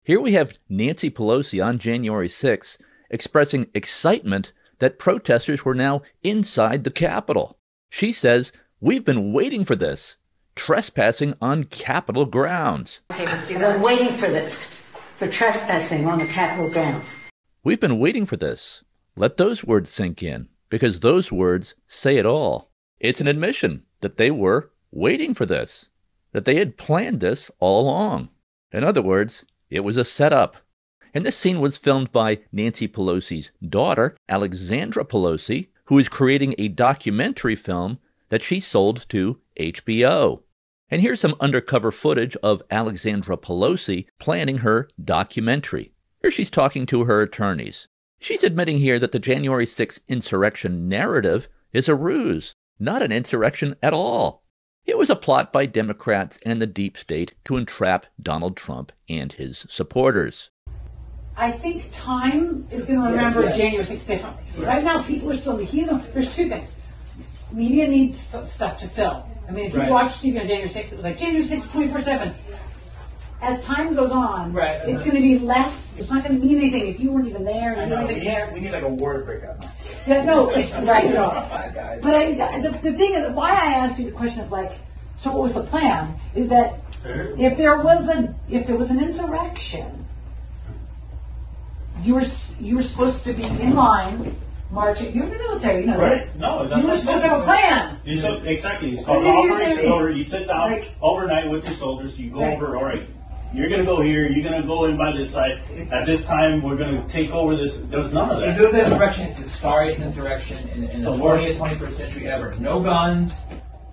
Here we have Nancy Pelosi on January 6th expressing excitement that protesters were now inside the Capitol. She says, "We've been waiting for this. Trespassing on Capitol grounds." I've been waiting for this, for trespassing on the Capitol grounds. We've been waiting for this. Let those words sink in, because those words say it all. It's an admission that they were waiting for this, that they had planned this all along. In other words, it was a setup. And this scene was filmed by Nancy Pelosi's daughter, Alexandra Pelosi, who is creating a documentary film that she sold to HBO. And here's some undercover footage of Alexandra Pelosi planning her documentary. Here she's talking to her attorneys. She's admitting here that the January 6th insurrection narrative is a ruse, not an insurrection at all. It was a plot by Democrats and the deep state to entrap Donald Trump and his supporters. I think time is going to remember January 6th differently. Right now, people are still, there's two things. Media needs stuff to fill. I mean, if you watch TV on January 6th, it was like January 6th, 24/7. As time goes on, it's going to be less. It's not going to mean anything if you weren't even there. We need like a war to break out. Yeah, no, it's right at all. But the thing is, why I asked you the question of like, so what was the plan? Is that if there was an insurrection, you were supposed to be in line. Marching. You're in the military, you know this. No, you were supposed to have a plan. Exactly. It's called operations order. You sit down overnight with your soldiers. You go over, all right, you're going to go here. You're going to go in by this side. At this time, we're going to take over this. There was none of that. If there was an insurrection, it's the sorriest insurrection in the 20th, 21st century ever. No guns,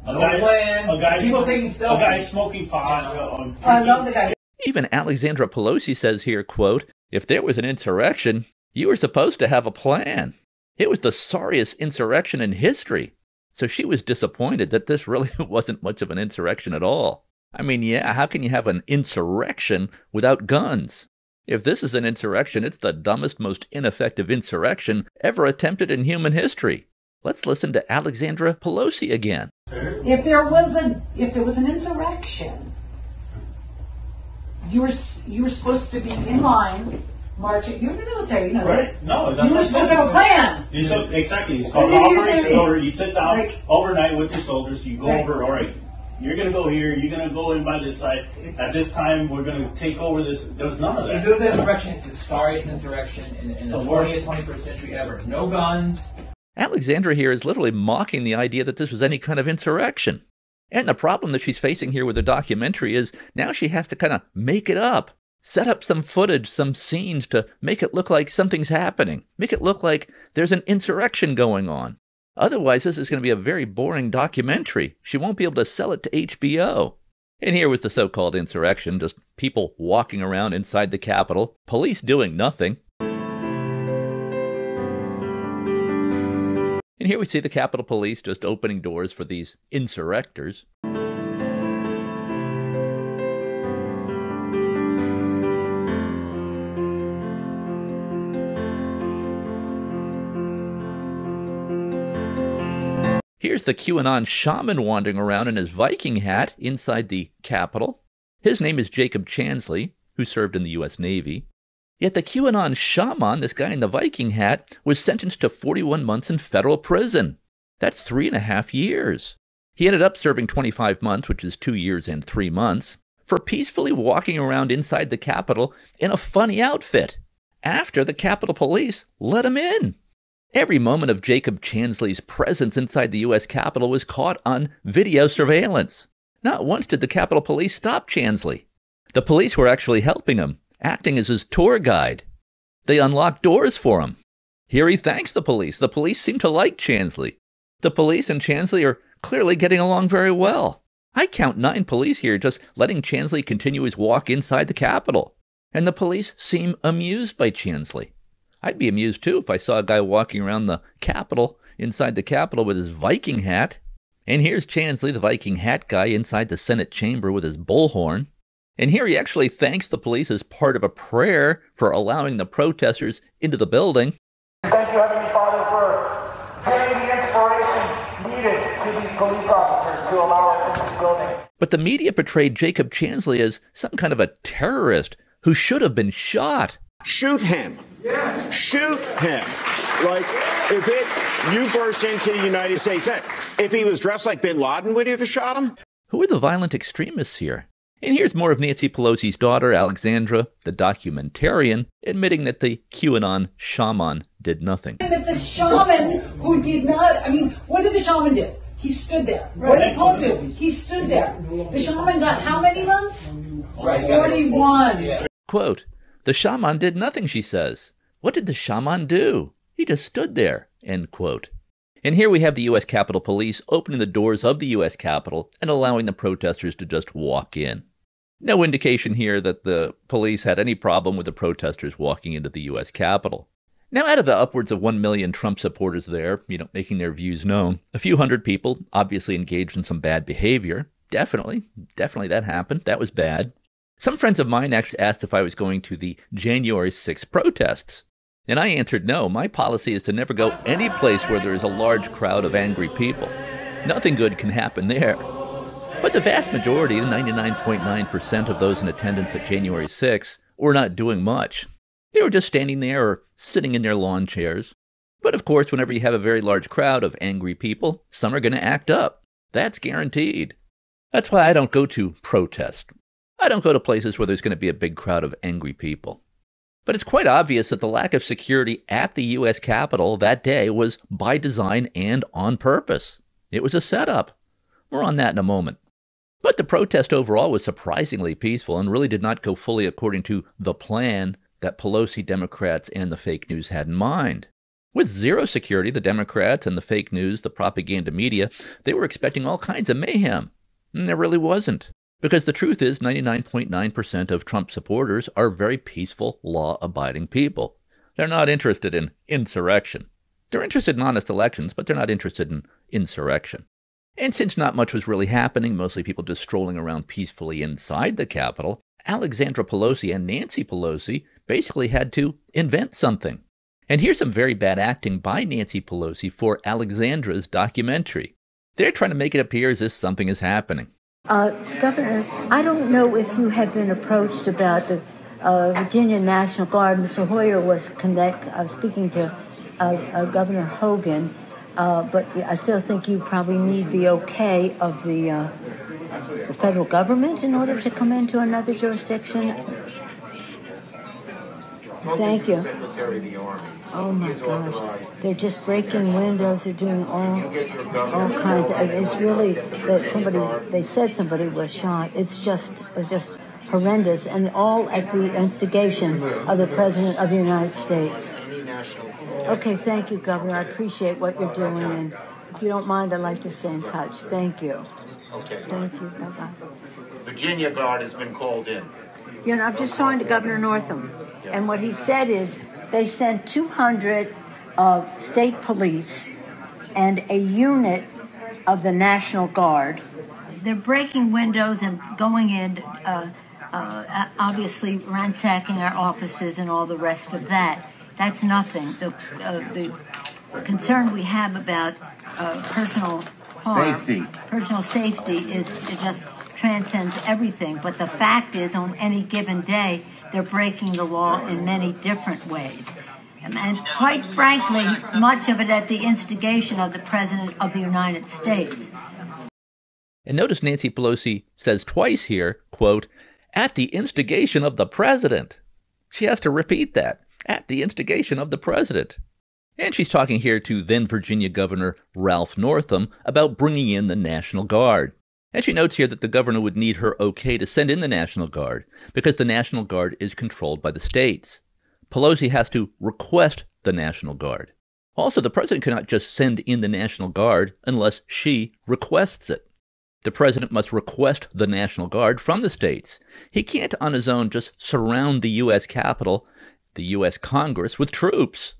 no plan. People taking selfies. A guy smoking pot. I love the guy. Even Alexandra Pelosi says here, quote, "If there was an insurrection, you were supposed to have a plan. It was the sorriest insurrection in history." So she was disappointed that this really wasn't much of an insurrection at all. I mean, yeah, how can you have an insurrection without guns? If this is an insurrection, it's the dumbest, most ineffective insurrection ever attempted in human history. Let's listen to Alexandra Pelosi again. If there was an insurrection, you were supposed to be in line. Marching. You're in the military, you know this. No, you were supposed to have a plan. Exactly. It's called operations order. You sit down overnight with your soldiers. You go over, all right, you're going to go here. You're going to go in by this side. At this time, we're going to take over this. There was none of that. If there was an insurrection, it's the sorriest insurrection in the 20th, 21st century ever. No guns. Alexandra here is literally mocking the idea that this was any kind of insurrection. And the problem that she's facing here with the documentary is now she has to kind of make it up. Set up some footage, some scenes to make it look like something's happening. Make it look like there's an insurrection going on. Otherwise, this is going to be a very boring documentary. She won't be able to sell it to HBO. And here was the so-called insurrection, just people walking around inside the Capitol, police doing nothing. And here we see the Capitol Police just opening doors for these insurrectors. Here's the QAnon shaman wandering around in his Viking hat inside the Capitol. His name is Jacob Chansley, who served in the U.S. Navy. Yet the QAnon shaman, this guy in the Viking hat, was sentenced to 41 months in federal prison. That's 3.5 years. He ended up serving 25 months, which is 2 years and 3 months, for peacefully walking around inside the Capitol in a funny outfit, after the Capitol Police let him in. Every moment of Jacob Chansley's presence inside the U.S. Capitol was caught on video surveillance. Not once did the Capitol Police stop Chansley. The police were actually helping him, acting as his tour guide. They unlocked doors for him. Here he thanks the police. The police seem to like Chansley. The police and Chansley are clearly getting along very well. I count 9 police here just letting Chansley continue his walk inside the Capitol. And the police seem amused by Chansley. I'd be amused too if I saw a guy walking around the Capitol, inside the Capitol with his Viking hat. And here's Chansley, the Viking hat guy, inside the Senate chamber with his bullhorn. And here he actually thanks the police as part of a prayer for allowing the protesters into the building. Thank you, Heavenly Father, for giving the inspiration needed to these police officers to allow us into this building. But the media portrayed Jacob Chansley as some kind of a terrorist who should have been shot. Shoot him. Yeah. Shoot him. Like, you burst into the United States, if he was dressed like bin Laden, would you have shot him? Who are the violent extremists here? And here's more of Nancy Pelosi's daughter, Alexandra, the documentarian, admitting that the QAnon shaman did nothing. That the shaman who did not, what did the shaman do? He stood there. What did Paul do? He stood there. The shaman got how many months? 41. Quote, the shaman did nothing, she says. What did the shaman do? He just stood there, end quote. And here we have the U.S. Capitol Police opening the doors of the U.S. Capitol and allowing the protesters to just walk in. No indication here that the police had any problem with the protesters walking into the U.S. Capitol. Now, out of the upwards of 1 million Trump supporters there, making their views known, a few hundred people obviously engaged in some bad behavior. Definitely that happened. That was bad. Some friends of mine actually asked if I was going to the January 6th protests. And I answered no. My policy is to never go any place where there is a large crowd of angry people. Nothing good can happen there. But the vast majority, the 99.9% of those in attendance at January 6th, were not doing much. They were just standing there or sitting in their lawn chairs. But of course, whenever you have a very large crowd of angry people, some are going to act up. That's guaranteed. That's why I don't go to protest. I don't go to places where there's going to be a big crowd of angry people. But it's quite obvious that the lack of security at the U.S. Capitol that day was by design and on purpose. It was a setup. More on that in a moment. But the protest overall was surprisingly peaceful and really did not go fully according to the plan that Pelosi, Democrats, and the fake news had in mind. With zero security, the Democrats and the fake news, the propaganda media, they were expecting all kinds of mayhem. And there really wasn't. Because the truth is 99.9% of Trump supporters are very peaceful, law-abiding people. They're not interested in insurrection. They're interested in honest elections, but they're not interested in insurrection. And since not much was really happening, mostly people just strolling around peacefully inside the Capitol, Alexandra Pelosi and Nancy Pelosi basically had to invent something. And here's some very bad acting by Nancy Pelosi for Alexandra's documentary. They're trying to make it appear as if something is happening. Governor, I don't know if you have been approached about the Virginia National Guard. Mr. Hoyer was speaking to Governor Hogan, but I still think you probably need the okay of the federal government in order to come into another jurisdiction. Thank you. Secretary of the Army. Oh my gosh, they're just breaking windows. They're doing all kinds of. It's really that they said somebody was shot. It was just horrendous, and all at the instigation of the President of the United States. Okay, thank you, Governor. I appreciate what you're doing, and if you don't mind, I'd like to stay in touch. Thank you. Okay. Thank you. Bye-bye. Virginia Guard has been called in. I'm just talking to Governor Northam, and what he said is they sent 200 state police and a unit of the National Guard. They're breaking windows and going in, obviously ransacking our offices and all the rest of that. That's nothing. The concern we have about personal harm, personal safety is just transcends everything. But the fact is, on any given day, they're breaking the law in many different ways. And quite frankly, much of it at the instigation of the President of the United States. And notice Nancy Pelosi says twice here, quote, at the instigation of the President. She has to repeat that, at the instigation of the President. And she's talking here to then Virginia Governor Ralph Northam about bringing in the National Guard. And she notes here that the governor would need her okay to send in the National Guard because the National Guard is controlled by the states. Pelosi has to request the National Guard. Also, the president cannot just send in the National Guard unless she requests it. The president must request the National Guard from the states. He can't on his own just surround the U.S. Capitol, the U.S. Congress, with troops.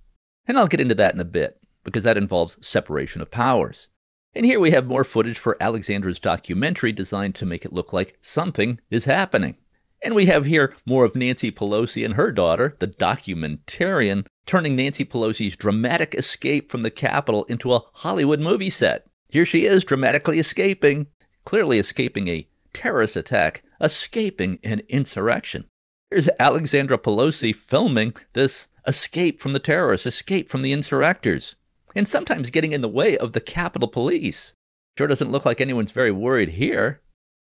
And I'll get into that in a bit, because that involves separation of powers. And here we have more footage for Alexandra's documentary designed to make it look like something is happening. And we have here more of Nancy Pelosi and her daughter, the documentarian, turning Nancy Pelosi's dramatic escape from the Capitol into a Hollywood movie set. Here she is dramatically escaping, clearly escaping a terrorist attack, escaping an insurrection. Here's Alexandra Pelosi filming this escape from the terrorists, escape from the insurrectors, and sometimes getting in the way of the Capitol Police. Sure doesn't look like anyone's very worried here.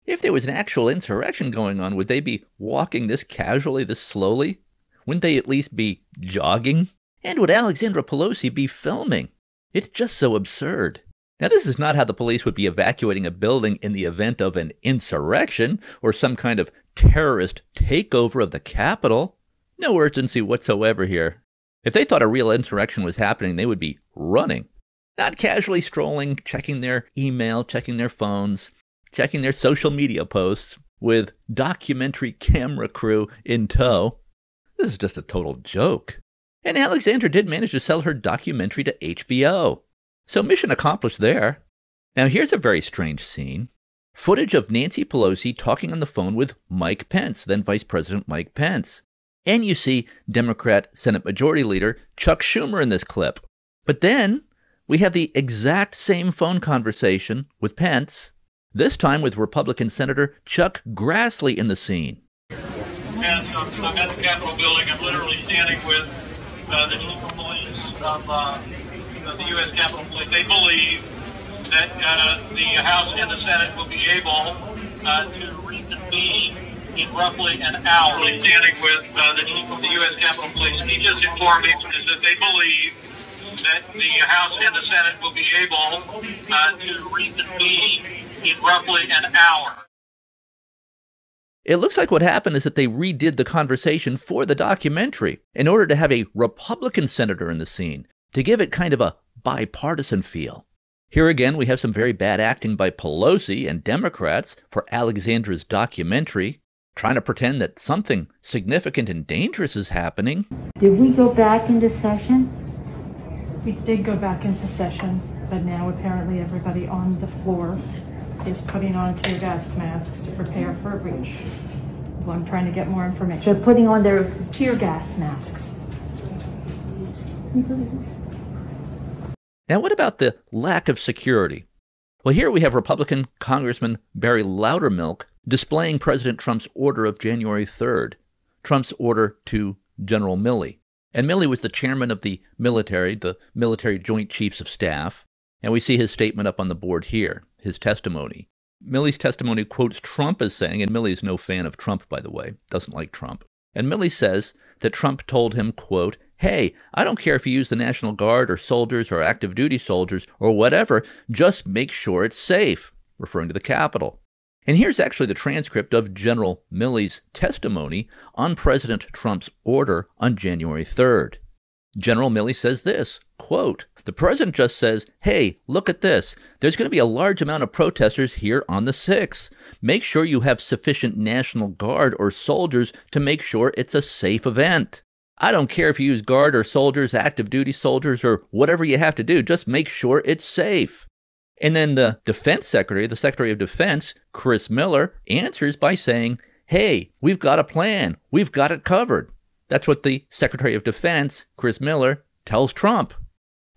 If there was an actual insurrection going on, would they be walking this casually, this slowly? Wouldn't they at least be jogging? And would Alexandra Pelosi be filming? It's just so absurd. Now, this is not how the police would be evacuating a building in the event of an insurrection or some kind of terrorist takeover of the Capitol. No urgency whatsoever here. If they thought a real insurrection was happening, they would be running, not casually strolling, checking their email, checking their phones, checking their social media posts with documentary camera crew in tow. This is just a total joke. And Alexandra did manage to sell her documentary to HBO. So mission accomplished there. Now here's a very strange scene. Footage of Nancy Pelosi talking on the phone with Mike Pence, then Vice President Mike Pence. And you see Democrat Senate Majority Leader Chuck Schumer in this clip. But then we have the exact same phone conversation with Pence, this time with Republican Senator Chuck Grassley in the scene. And I'm at the Capitol building. I'm literally standing with the chief of police of the U.S. Capitol Police. They believe that the House and the Senate will be able to reconvene in roughly an hour. I'm standing with the chief of the U.S. Capitol Police. He just informed me that they believe that the House and the Senate will be able to reconvene in roughly an hour. It looks like what happened is that they redid the conversation for the documentary in order to have a Republican senator in the scene, to give it kind of a bipartisan feel. Here again, we have some very bad acting by Pelosi and Democrats for Alexandra's documentary, trying to pretend that something significant and dangerous is happening. Did we go back into session? We did go back into session, but now apparently everybody on the floor is putting on tear gas masks to prepare for a breach. Well, I'm trying to get more information. They're putting on their tear gas masks. Now, what about the lack of security? Well, here we have Republican Congressman Barry Loudermilk displaying President Trump's order of January 3rd, Trump's order to General Milley. And Milley was the chairman of the military Joint Chiefs of Staff. And we see his statement up on the board here, his testimony. Milley's testimony quotes Trump as saying, and Milley's no fan of Trump, by the way, doesn't like Trump. And Milley says that Trump told him, quote, "Hey, I don't care if you use the National Guard or soldiers or active duty soldiers or whatever, just make sure it's safe," referring to the Capitol. And here's actually the transcript of General Milley's testimony on President Trump's order on January 3rd. General Milley says this, quote, "The president just says, hey, look at this. There's going to be a large amount of protesters here on the 6th. Make sure you have sufficient National Guard or soldiers to make sure it's a safe event. I don't care if you use Guard or soldiers, active duty soldiers, or whatever you have to do. Just make sure it's safe." And then the Defense Secretary, the Secretary of Defense, Chris Miller, answers by saying, "Hey, we've got a plan. We've got it covered." That's what the Secretary of Defense, Chris Miller, tells Trump.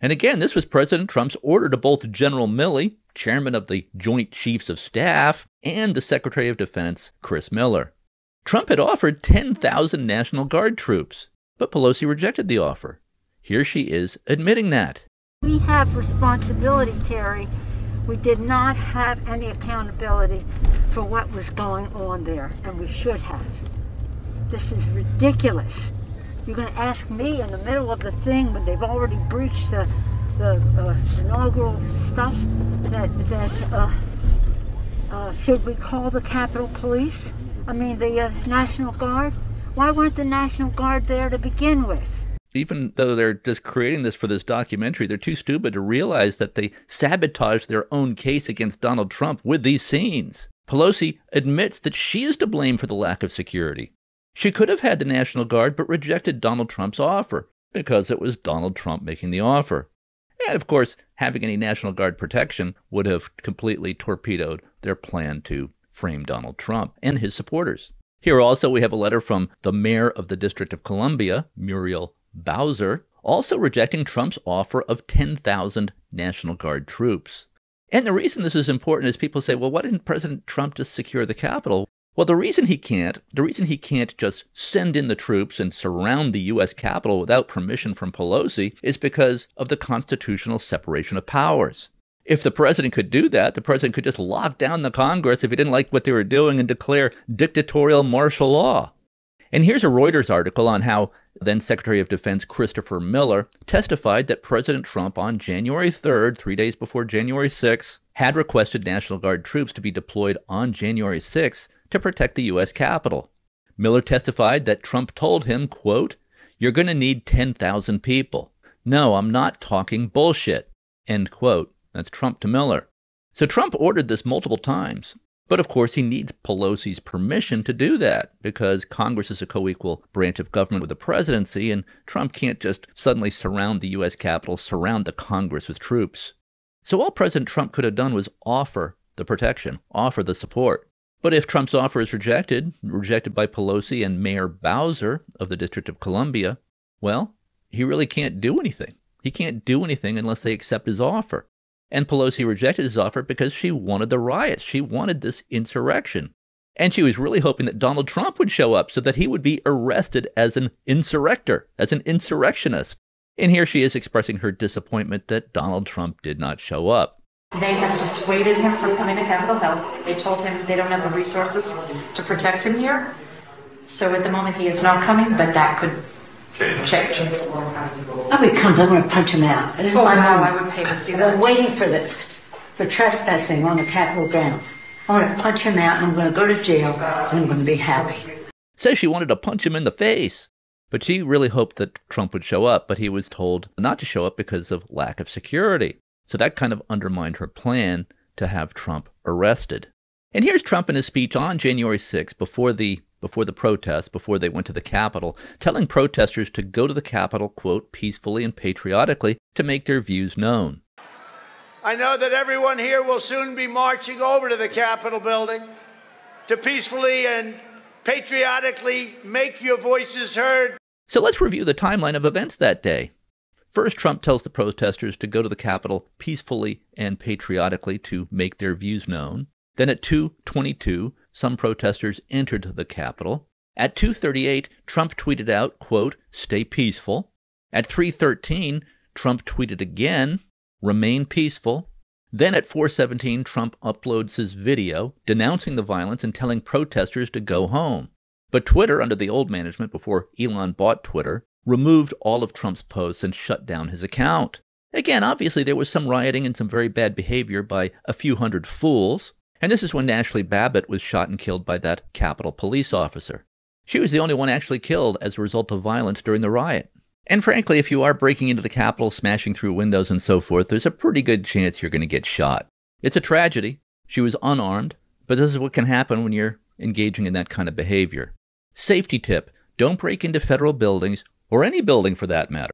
And again, this was President Trump's order to both General Milley, chairman of the Joint Chiefs of Staff, and the Secretary of Defense, Chris Miller. Trump had offered 10,000 National Guard troops, but Pelosi rejected the offer. Here she is admitting that. We have responsibility, Terry. We did not have any accountability for what was going on there, and we should have. This is ridiculous. You're going to ask me in the middle of the thing when they've already breached the inaugural stuff should we call the Capitol Police? I mean, the National Guard? Why weren't the National Guard there to begin with? Even though they're just creating this for this documentary, they're too stupid to realize that they sabotaged their own case against Donald Trump with these scenes. Pelosi admits that she is to blame for the lack of security. She could have had the National Guard, but rejected Donald Trump's offer because it was Donald Trump making the offer. And of course, having any National Guard protection would have completely torpedoed their plan to frame Donald Trump and his supporters. Here also we have a letter from the mayor of the District of Columbia, Muriel Bowser, also rejecting Trump's offer of 10,000 National Guard troops. And the reason this is important is people say, well, why didn't President Trump just secure the Capitol? Well, the reason he can't just send in the troops and surround the U.S. Capitol without permission from Pelosi is because of the constitutional separation of powers. If the president could do that, the president could just lock down the Congress if he didn't like what they were doing and declare dictatorial martial law. And here's a Reuters article on how then Secretary of Defense Christopher Miller testified that President Trump on January 3rd, 3 days before January 6th, had requested National Guard troops to be deployed on January 6th to protect the U.S. Capitol. Miller testified that Trump told him, quote, "You're going to need 10,000 people. No, I'm not talking bullshit," end quote. That's Trump to Miller. So Trump ordered this multiple times. But of course, he needs Pelosi's permission to do that because Congress is a co-equal branch of government with the presidency, and Trump can't just suddenly surround the U.S. Capitol, surround the Congress with troops. So all President Trump could have done was offer the protection, offer the support. But if Trump's offer is rejected by Pelosi and Mayor Bowser of the District of Columbia, well, he really can't do anything. He can't do anything unless they accept his offer. And Pelosi rejected his offer because she wanted the riots. She wanted this insurrection. And she was really hoping that Donald Trump would show up so that he would be arrested as an insurrector, as an insurrectionist. And here she is expressing her disappointment that Donald Trump did not show up. They have dissuaded him from coming to Capitol Hill. They told him they don't have the resources to protect him here. So at the moment he is not coming, but that could change. Oh, he comes, I'm going to punch him out. This is my wow, moment. I would pay to see I've that. been waiting for this, for trespassing on the Capitol grounds. I'm going to punch him out, and I'm going to go to jail, and I'm going to be happy. Says she wanted to punch him in the face. But she really hoped that Trump would show up, but he was told not to show up because of lack of security. So that kind of undermined her plan to have Trump arrested. And here's Trump in his speech on January 6th, before the protests, before they went to the Capitol, telling protesters to go to the Capitol, quote, peacefully and patriotically to make their views known. I know that everyone here will soon be marching over to the Capitol building to peacefully and patriotically make your voices heard. So let's review the timeline of events that day. First, Trump tells the protesters to go to the Capitol peacefully and patriotically to make their views known. Then at 2:22, some protesters entered the Capitol. At 2:38, Trump tweeted out, quote, "Stay peaceful." At 3:13, Trump tweeted again, "Remain peaceful." Then at 4:17, Trump uploads his video denouncing the violence and telling protesters to go home. But Twitter, under the old management before Elon bought Twitter, removed all of Trump's posts and shut down his account. Again, obviously there was some rioting and some very bad behavior by a few hundred fools. And this is when Ashley Babbitt was shot and killed by that Capitol police officer. She was the only one actually killed as a result of violence during the riot. And frankly, if you are breaking into the Capitol, smashing through windows and so forth, there's a pretty good chance you're going to get shot. It's a tragedy. She was unarmed, but this is what can happen when you're engaging in that kind of behavior. Safety tip, don't break into federal buildings, or any building for that matter.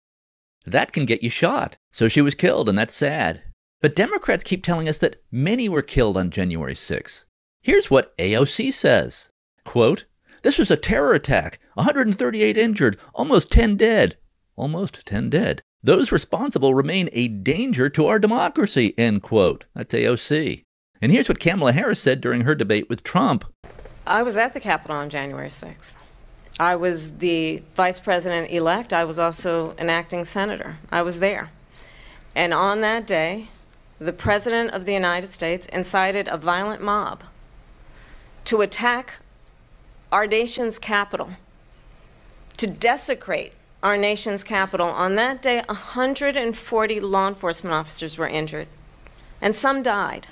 That can get you shot. So she was killed, and that's sad. But Democrats keep telling us that many were killed on January 6th. Here's what AOC says. Quote, "This was a terror attack. 138 injured, almost 10 dead. Almost 10 dead. Those responsible remain a danger to our democracy," end quote. That's AOC. And here's what Kamala Harris said during her debate with Trump. I was at the Capitol on January 6th. I was the vice president-elect. I was also an acting senator. I was there. And on that day, the President of the United States incited a violent mob to attack our nation's capital, to desecrate our nation's capital. On that day, 140 law enforcement officers were injured, and some died.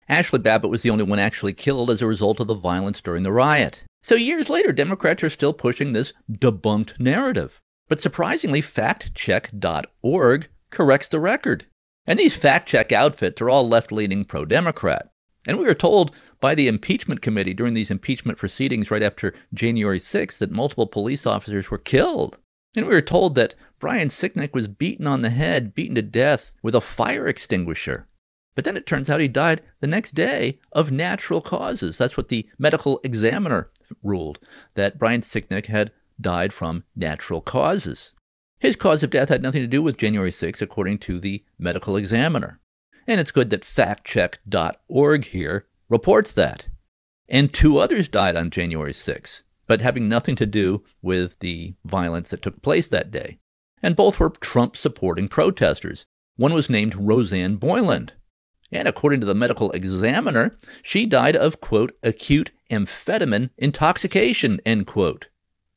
Ashley Babbitt was the only one actually killed as a result of the violence during the riot. So years later, Democrats are still pushing this debunked narrative. But surprisingly, factcheck.org corrects the record. And these fact-check outfits are all left-leaning pro-Democrat. And we were told by the impeachment committee during these impeachment proceedings right after January 6th that multiple police officers were killed. And we were told that Brian Sicknick was beaten on the head, beaten to death with a fire extinguisher. But then it turns out he died the next day of natural causes. That's what the medical examiner ruled, that Brian Sicknick had died from natural causes. His cause of death had nothing to do with January 6th, according to the medical examiner. And it's good that factcheck.org here reports that. and 2 others died on January 6th, but having nothing to do with the violence that took place that day. And both were Trump-supporting protesters. One was named Roseanne Boyland. And according to the medical examiner, she died of, quote, acute amphetamine intoxication, end quote.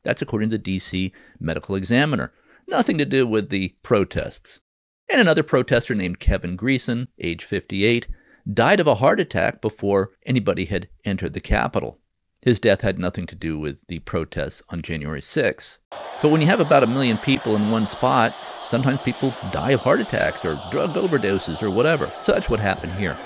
That's according to the D.C. medical examiner. Nothing to do with the protests. And another protester named Kevin Greason, age 58, died of a heart attack before anybody had entered the Capitol. His death had nothing to do with the protests on January 6th. But when you have about 1 million people in one spot, sometimes people die of heart attacks or drug overdoses or whatever. So that's what happened here.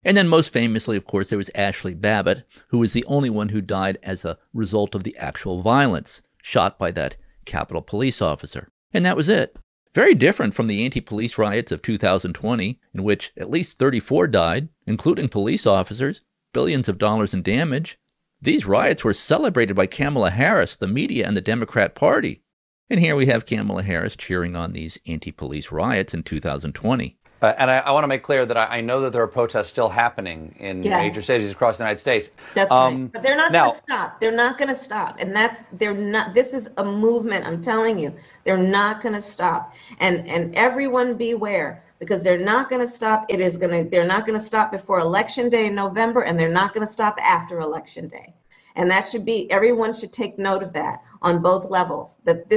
And then most famously, of course, there was Ashley Babbitt, who was the only one who died as a result of the actual violence, shot by that Capitol police officer. And that was it. Very different from the anti-police riots of 2020, in which at least 34 died, including police officers, billions of dollars in damage. These riots were celebrated by Kamala Harris, the media, and the Democrat Party. And here we have Kamala Harris cheering on these anti-police riots in 2020. And I want to make clear that I know that there are protests still happening in major cities across the United States. That's right. But they're not going to stop. They're not going to stop. And they're not, this is a movement, I'm telling you. They're not going to stop. And everyone beware, because they're not going to stop. They're not going to stop before Election Day in November, and they're not going to stop after Election Day. And that should be, everyone should take note of that on both levels, that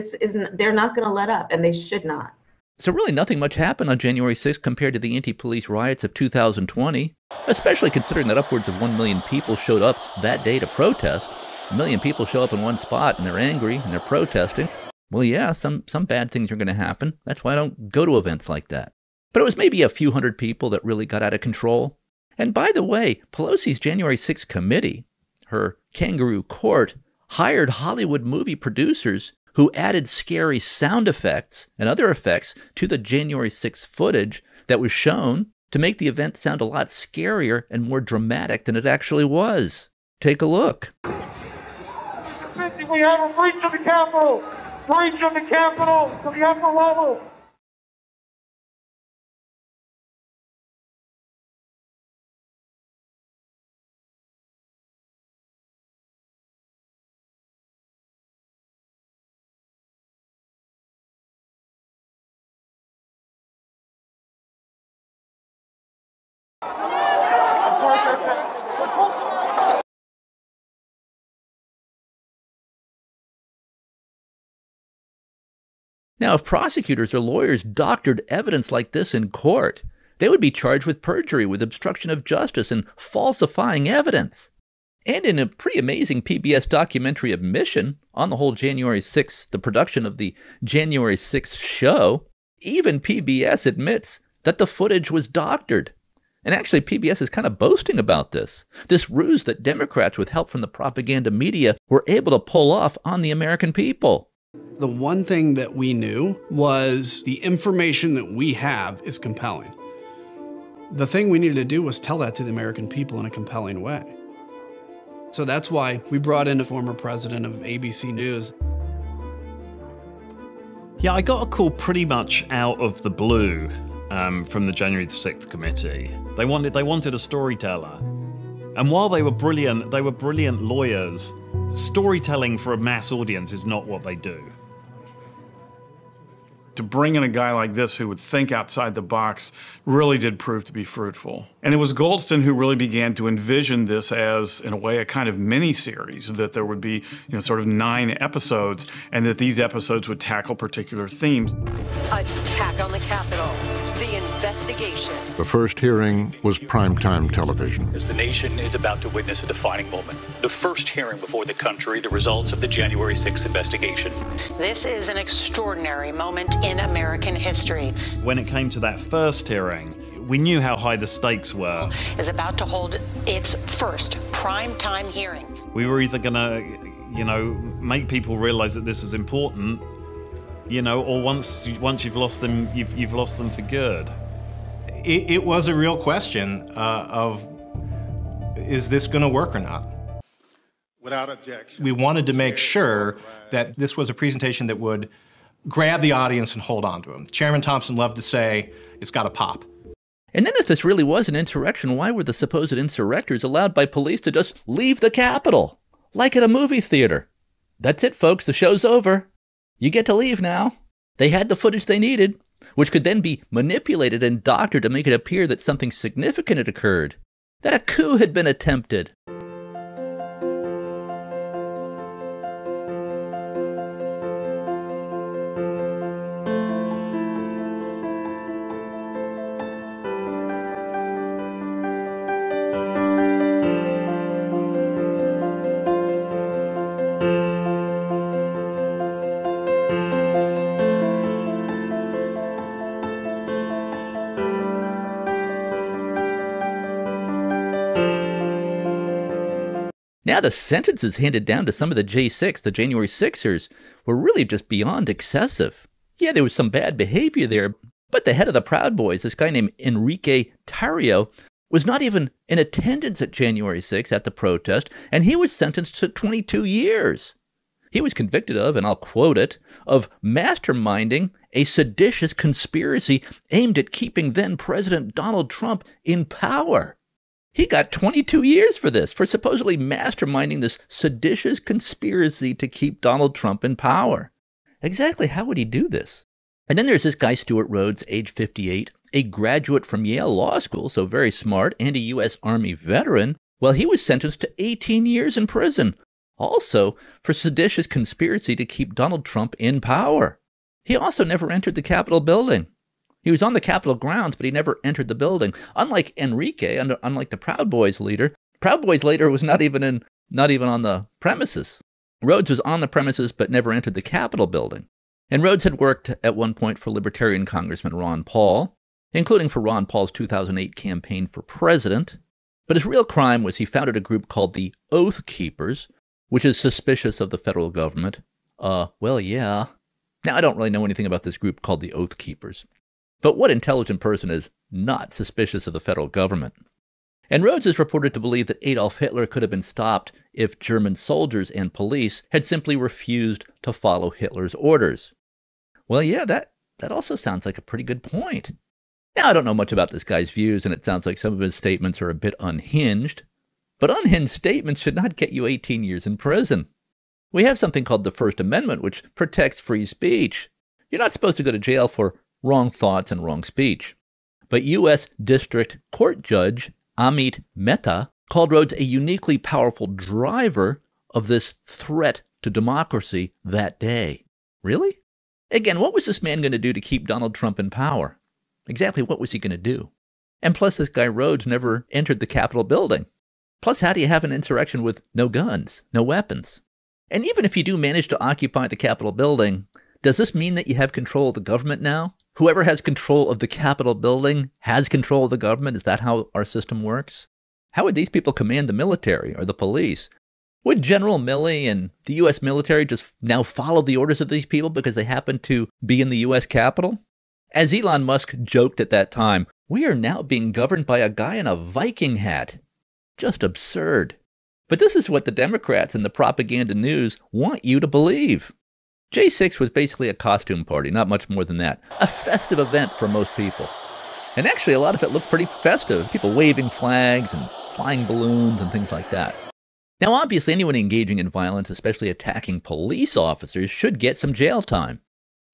they're not going to let up, and they should not. So really nothing much happened on January 6th compared to the anti-police riots of 2020, especially considering that upwards of 1 million people showed up that day to protest. 1 million people show up in one spot and they're angry and they're protesting. Well, yeah, some bad things are going to happen. That's why I don't go to events like that. But it was maybe a few hundred people that really got out of control. And by the way, Pelosi's January 6th committee, her kangaroo court, hired Hollywood movie producers who added scary sound effects and other effects to the January 6th footage that was shown to make the event sound a lot scarier and more dramatic than it actually was. Take a look. We have a breach of the Capitol! Breach of the Capitol to the upper level! Now, if prosecutors or lawyers doctored evidence like this in court, they would be charged with perjury, with obstruction of justice, and falsifying evidence. And in a pretty amazing PBS documentary admission on the whole January 6th, the production of the January 6th show, even PBS admits that the footage was doctored. And actually, PBS is kind of boasting about this ruse that Democrats, with help from the propaganda media, were able to pull off on the American people. The one thing that we knew was the information that we have is compelling. The thing we needed to do was tell that to the American people in a compelling way. So that's why we brought in a former president of ABC News. Yeah, I got a call pretty much out of the blue from the January 6th committee. They wanted a storyteller. And while they were brilliant lawyers, storytelling for a mass audience is not what they do. To bring in a guy like this who would think outside the box really did prove to be fruitful. And it was Goldston who really began to envision this as, in a way, a kind of mini-series, that there would be, sort of 9 episodes, and that these episodes would tackle particular themes. Attack on the Capitol. The investigation. The first hearing was primetime television. As the nation is about to witness a defining moment. The first hearing before the country, the results of the January 6th investigation. This is an extraordinary moment in American history. When it came to that first hearing, we knew how high the stakes were. Is about to hold its first primetime hearing. We were either gonna, make people realize that this was important, or once you've lost them, you've lost them for good. It was a real question of, is this going to work or not? Without objection. We wanted to make sure that this was a presentation that would grab the audience and hold on to them. Chairman Thompson loved to say, it's got to pop. And then if this really was an insurrection, why were the supposed insurrectors allowed by police to just leave the Capitol? Like at a movie theater. That's it, folks. The show's over. You get to leave now. They had the footage they needed, which could then be manipulated and doctored to make it appear that something significant had occurred, that a coup had been attempted. Now the sentences handed down to some of the J6, the January 6ers, were really just beyond excessive. Yeah, there was some bad behavior there, but the head of the Proud Boys, this guy named Enrique Tarrio, was not even in attendance at January 6th at the protest, and he was sentenced to 22 years. He was convicted of, and I'll quote it, of masterminding a seditious conspiracy aimed at keeping then President Donald Trump in power. He got 22 years for this, for supposedly masterminding this seditious conspiracy to keep Donald Trump in power. Exactly how would he do this? And then there's this guy, Stuart Rhodes, age 58, a graduate from Yale Law School, so very smart, and a U.S. Army veteran. Well, he was sentenced to 18 years in prison, also for seditious conspiracy to keep Donald Trump in power. He also never entered the Capitol building. He was on the Capitol grounds, but he never entered the building. Unlike Enrique, unlike the Proud Boys leader was not even on the premises. Rhodes was on the premises, but never entered the Capitol building. And Rhodes had worked at one point for Libertarian Congressman Ron Paul, including for Ron Paul's 2008 campaign for president. But his real crime was he founded a group called the Oath Keepers, which is suspicious of the federal government. Well, yeah. Now, I don't really know anything about this group called the Oath Keepers. But what intelligent person is not suspicious of the federal government? And Rhodes is reported to believe that Adolf Hitler could have been stopped if German soldiers and police had simply refused to follow Hitler's orders. Well, yeah, that also sounds like a pretty good point. Now, I don't know much about this guy's views, and it sounds like some of his statements are a bit unhinged. But unhinged statements should not get you 18 years in prison. We have something called the First Amendment, which protects free speech. You're not supposed to go to jail for wrong thoughts and wrong speech. But U.S. District Court Judge Amit Mehta called Rhodes a uniquely powerful driver of this threat to democracy that day. Really? Again, what was this man going to do to keep Donald Trump in power? Exactly what was he going to do? And plus, this guy Rhodes never entered the Capitol building. Plus, how do you have an insurrection with no guns, no weapons? And even if you do manage to occupy the Capitol building, does this mean that you have control of the government now? Whoever has control of the Capitol building has control of the government? Is that how our system works? How would these people command the military or the police? Would General Milley and the U.S. military just now follow the orders of these people because they happen to be in the U.S. Capitol? As Elon Musk joked at that time, we are now being governed by a guy in a Viking hat. Just absurd. But this is what the Democrats and the propaganda news want you to believe. J6 was basically a costume party, not much more than that. A festive event for most people. And actually, a lot of it looked pretty festive. People waving flags and flying balloons and things like that. Now, obviously, anyone engaging in violence, especially attacking police officers, should get some jail time.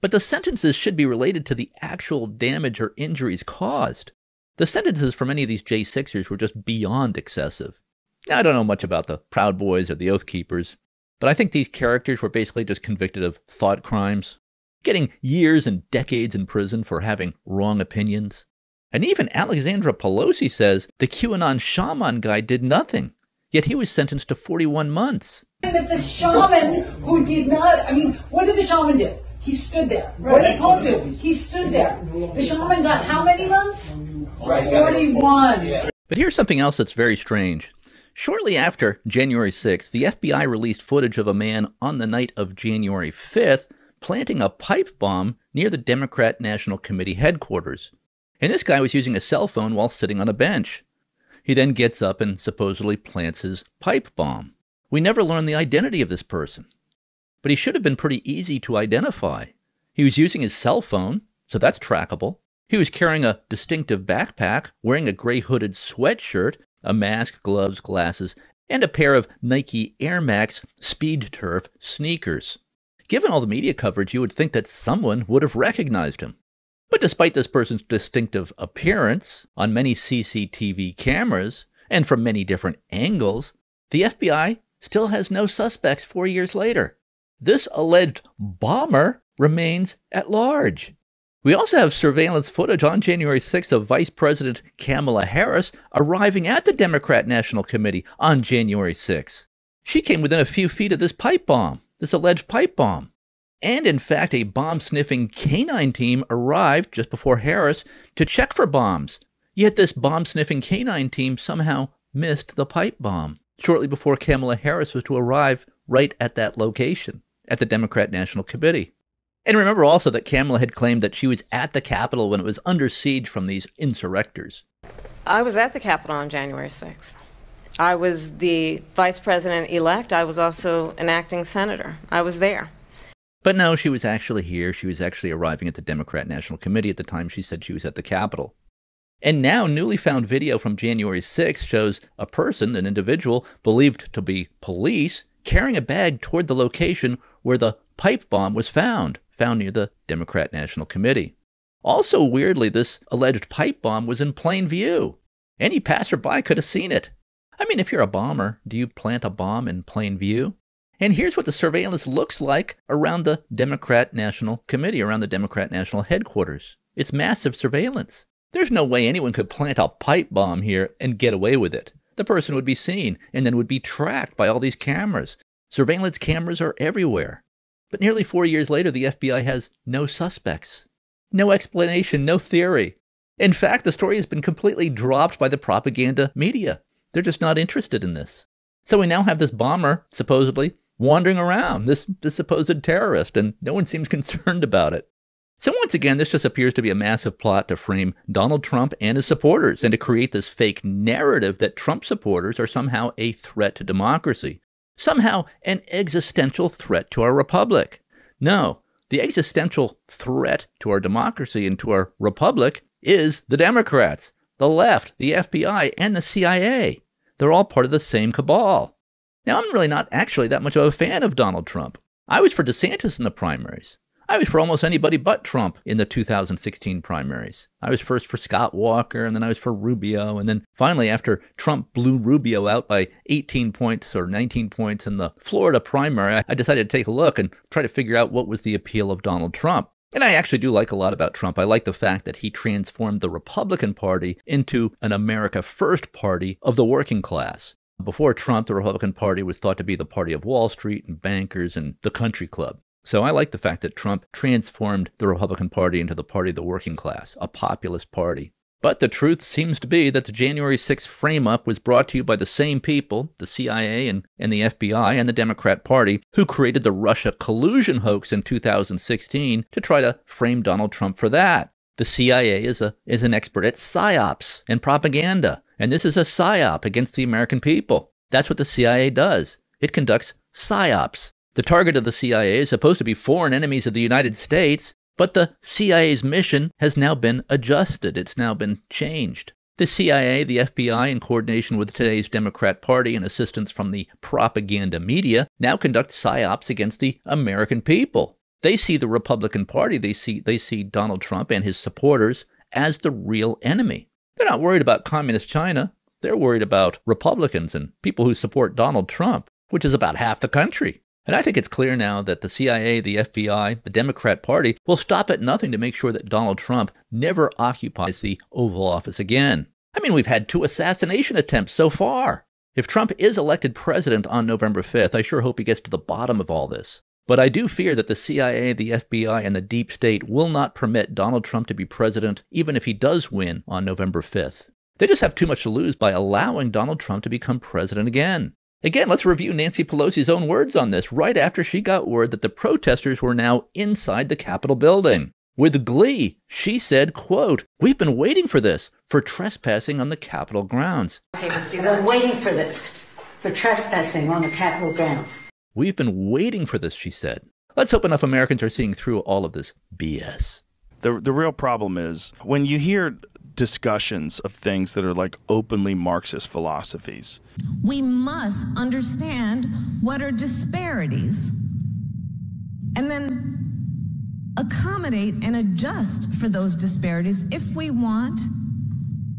But the sentences should be related to the actual damage or injuries caused. The sentences for many of these J6ers were just beyond excessive. Now, I don't know much about the Proud Boys or the Oath Keepers, but I think these characters were basically just convicted of thought crimes, getting years and decades in prison for having wrong opinions. And even Alexandra Pelosi says the QAnon shaman guy did nothing, yet he was sentenced to 41 months. That the shaman who did not, what did the shaman do? He stood there. What did Paul do? He stood there. The shaman got how many months? 41. But here's something else that's very strange. Shortly after January 6th, the FBI released footage of a man on the night of January 5th planting a pipe bomb near the Democrat National Committee headquarters. And this guy was using a cell phone while sitting on a bench. He then gets up and supposedly plants his pipe bomb. We never learned the identity of this person. But he should have been pretty easy to identify. He was using his cell phone, so that's trackable. He was carrying a distinctive backpack, wearing a gray hooded sweatshirt, a mask, gloves, glasses, and a pair of Nike Air Max Speed Turf sneakers. Given all the media coverage, you would think that someone would have recognized him. But despite this person's distinctive appearance on many CCTV cameras and from many different angles, the FBI still has no suspects 4 years later. This alleged bomber remains at large. We also have surveillance footage on January 6th of Vice President Kamala Harris arriving at the Democrat National Committee on January 6th. She came within a few feet of this pipe bomb, this alleged pipe bomb. And in fact, a bomb-sniffing canine team arrived just before Harris to check for bombs. Yet this bomb-sniffing canine team somehow missed the pipe bomb shortly before Kamala Harris was to arrive right at that location, at the Democrat National Committee. And remember also that Kamala had claimed that she was at the Capitol when it was under siege from these insurrectors. I was at the Capitol on January 6th. I was the vice president-elect. I was also an acting senator. I was there. But no, she was actually here. She was actually arriving at the Democrat National Committee at the time she said she was at the Capitol. And now newly found video from January 6th shows a person, an individual, believed to be police, carrying a bag toward the location where the pipe bomb was found near the Democrat National Committee. Also, weirdly, this alleged pipe bomb was in plain view. Any passerby could have seen it. I mean, if you're a bomber, do you plant a bomb in plain view? And here's what the surveillance looks like around the Democrat National Committee, around the Democrat National Headquarters. It's massive surveillance. There's no way anyone could plant a pipe bomb here and get away with it. The person would be seen and then would be tracked by all these cameras. Surveillance cameras are everywhere. But nearly 4 years later, the FBI has no suspects. No explanation, no theory. In fact, the story has been completely dropped by the propaganda media. They're just not interested in this. So we now have this bomber, supposedly, wandering around, this supposed terrorist, and no one seems concerned about it. So once again, this just appears to be a massive plot to frame Donald Trump and his supporters and to create this fake narrative that Trump supporters are somehow a threat to democracy. Somehow an existential threat to our republic. No, the existential threat to our democracy and to our republic is the Democrats, the left, the FBI, and the CIA. They're all part of the same cabal. Now, I'm really not actually that much of a fan of Donald Trump. I was for DeSantis in the primaries. I was for almost anybody but Trump in the 2016 primaries. I was first for Scott Walker, and then I was for Rubio, and then finally, after Trump blew Rubio out by 18 points or 19 points in the Florida primary, I decided to take a look and try to figure out what was the appeal of Donald Trump. And I actually do like a lot about Trump. I like the fact that he transformed the Republican Party into an America First party of the working class. Before Trump, the Republican Party was thought to be the party of Wall Street and bankers and the country club. So I like the fact that Trump transformed the Republican Party into the party of the working class, a populist party. But the truth seems to be that the January 6th frame-up was brought to you by the same people, the CIA and the FBI and the Democrat Party, who created the Russia collusion hoax in 2016 to try to frame Donald Trump for that. The CIA is an expert at psyops and propaganda, and this is a psyop against the American people. That's what the CIA does. It conducts psyops. The target of the CIA is supposed to be foreign enemies of the United States, but the CIA's mission has now been adjusted. It's now been changed. The CIA, the FBI, in coordination with today's Democrat Party and assistance from the propaganda media, now conduct psyops against the American people. They see the Republican Party, they see Donald Trump and his supporters as the real enemy. They're not worried about communist China. They're worried about Republicans and people who support Donald Trump, which is about half the country. And I think it's clear now that the CIA, the FBI, the Democrat Party will stop at nothing to make sure that Donald Trump never occupies the Oval Office again. I mean, we've had 2 assassination attempts so far. If Trump is elected president on November 5th, I sure hope he gets to the bottom of all this. But I do fear that the CIA, the FBI, and the deep state will not permit Donald Trump to be president, even if he does win on November 5th. They just have too much to lose by allowing Donald Trump to become president again. Again, let's review Nancy Pelosi's own words on this right after she got word that the protesters were now inside the Capitol building. With glee, she said, quote, "We've been waiting for this, for trespassing on the Capitol grounds." We've been waiting for this, for trespassing on the Capitol grounds. We've been waiting for this, she said. Let's hope enough Americans are seeing through all of this BS. The real problem is when you hear discussions of things that are like openly Marxist philosophies. We must understand what are disparities and then accommodate and adjust for those disparities if we want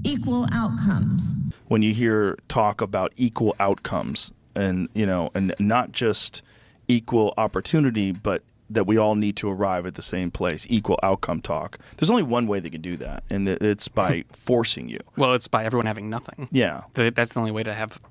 equal outcomes. When you hear talk about equal outcomes and, and not just equal opportunity, but that we all need to arrive at the same place, equal outcome talk. There's only one way they can do that, and it's by forcing you. Well, it's by everyone having nothing. Yeah. That's the only way to have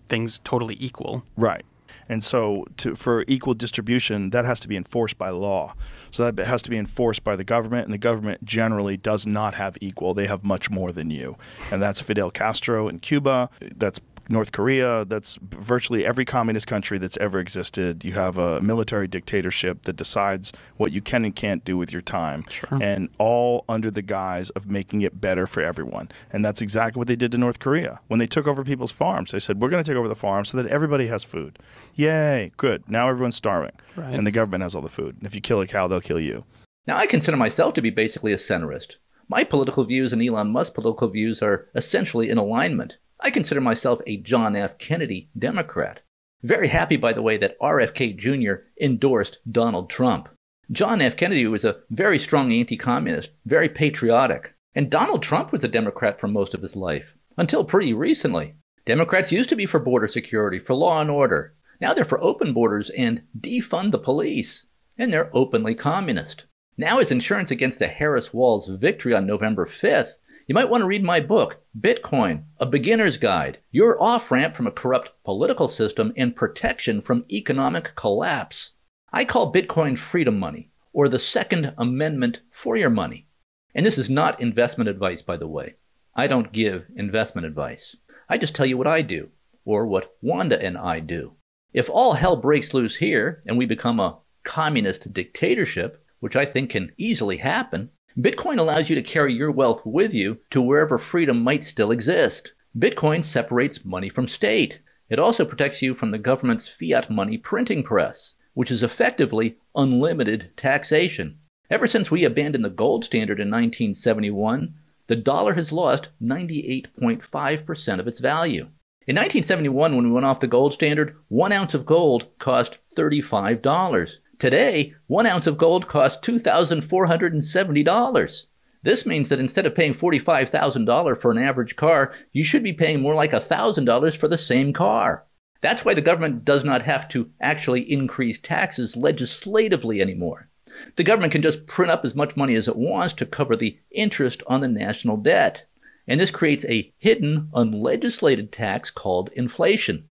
things totally equal. Right. And so for equal distribution, that has to be enforced by law. So that has to be enforced by the government, and the government generally does not have equal. They have much more than you. And that's Fidel Castro in Cuba. That's North Korea. That's virtually every communist country that's ever existed. You have a military dictatorship that decides what you can and can't do with your time. Sure. And all under the guise of making it better for everyone. And that's exactly what they did to North Korea. When they took over people's farms, they said, we're going to take over the farms so that everybody has food. Yay, good. Now everyone's starving. Right. And the government has all the food. And if you kill a cow, they'll kill you. Now, I consider myself to be basically a centrist. My political views and Elon Musk's political views are essentially in alignment. I consider myself a John F. Kennedy Democrat. Very happy, by the way, that RFK Jr. endorsed Donald Trump. John F. Kennedy was a very strong anti-communist, very patriotic. And Donald Trump was a Democrat for most of his life, until pretty recently. Democrats used to be for border security, for law and order. Now they're for open borders and defund the police. And they're openly communist. Now as insurance against the Harris-Walz victory on November 5th, you might want to read my book, Bitcoin, A Beginner's Guide, your off-ramp from a corrupt political system and protection from economic collapse. I call Bitcoin freedom money, or the Second Amendment for your money. And this is not investment advice, by the way. I don't give investment advice. I just tell you what I do, or what Wanda and I do. If all hell breaks loose here, and we become a communist dictatorship, which I think can easily happen, Bitcoin allows you to carry your wealth with you to wherever freedom might still exist. Bitcoin separates money from state. It also protects you from the government's fiat money printing press, which is effectively unlimited taxation. Ever since we abandoned the gold standard in 1971, the dollar has lost 98.5% of its value. In 1971, when we went off the gold standard, 1 ounce of gold cost $35. Today, 1 ounce of gold costs $2,470. This means that instead of paying $45,000 for an average car, you should be paying more like $1,000 for the same car. That's why the government does not have to actually increase taxes legislatively anymore. The government can just print up as much money as it wants to cover the interest on the national debt. And this creates a hidden, unlegislated tax called inflation.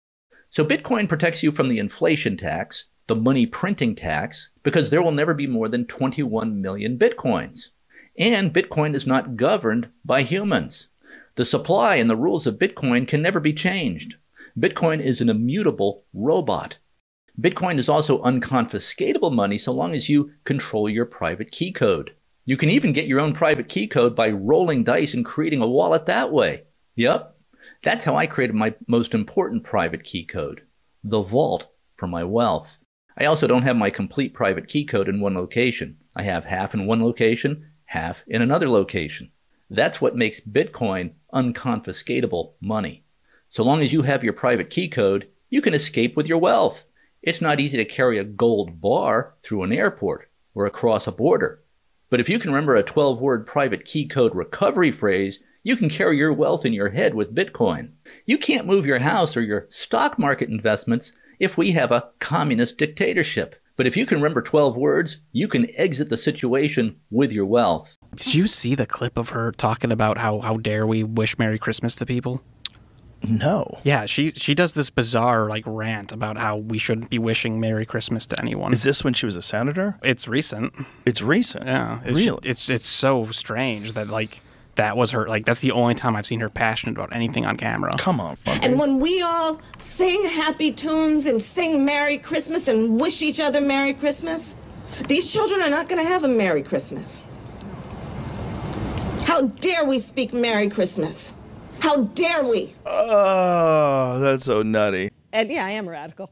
So Bitcoin protects you from the inflation tax, the money printing tax, because there will never be more than 21 million Bitcoins. And Bitcoin is not governed by humans. The supply and the rules of Bitcoin can never be changed. Bitcoin is an immutable robot. Bitcoin is also unconfiscatable money so long as you control your private key code. You can even get your own private key code by rolling dice and creating a wallet that way. Yep, that's how I created my most important private key code, the vault for my wealth. I also don't have my complete private key code in one location. I have half in one location, half in another location. That's what makes Bitcoin unconfiscatable money. So long as you have your private key code, you can escape with your wealth. It's not easy to carry a gold bar through an airport or across a border. But if you can remember a 12-word private key code recovery phrase, you can carry your wealth in your head with Bitcoin. You can't move your house or your stock market investments if we have a communist dictatorship. But if you can remember 12 words, you can exit the situation with your wealth. Did you see the clip of her talking about how dare we wish Merry Christmas to people? No. Yeah, she does this bizarre rant about how we shouldn't be wishing Merry Christmas to anyone. Is this when she was a senator? It's recent. It's recent? Yeah. Really? It's so strange that that was her, that's the only time I've seen her passionate about anything on camera. Come on, fucking. And when we all sing happy tunes and sing Merry Christmas and wish each other Merry Christmas, these children are not going to have a Merry Christmas. How dare we speak Merry Christmas? How dare we? Oh, that's so nutty. And yeah, I am a radical.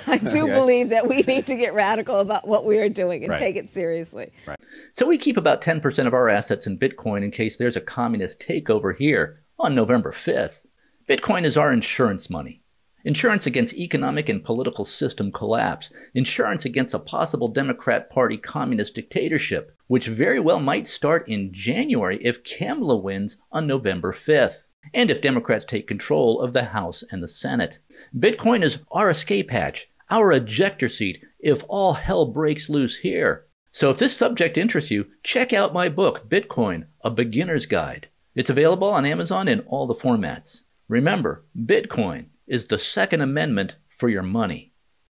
I do believe that we need to get radical about what we are doing and Right. take it seriously. Right. So we keep about 10% of our assets in Bitcoin in case there's a communist takeover here on November 5th. Bitcoin is our insurance money. Insurance against economic and political system collapse. Insurance against a possible Democrat Party communist dictatorship, which very well might start in January if Kamala wins on November 5th. And if Democrats take control of the House and the Senate. Bitcoin is our escape hatch, our ejector seat if all hell breaks loose here. So if this subject interests you, check out my book, Bitcoin, A Beginner's Guide. It's available on Amazon in all the formats. Remember, Bitcoin is the Second Amendment for your money.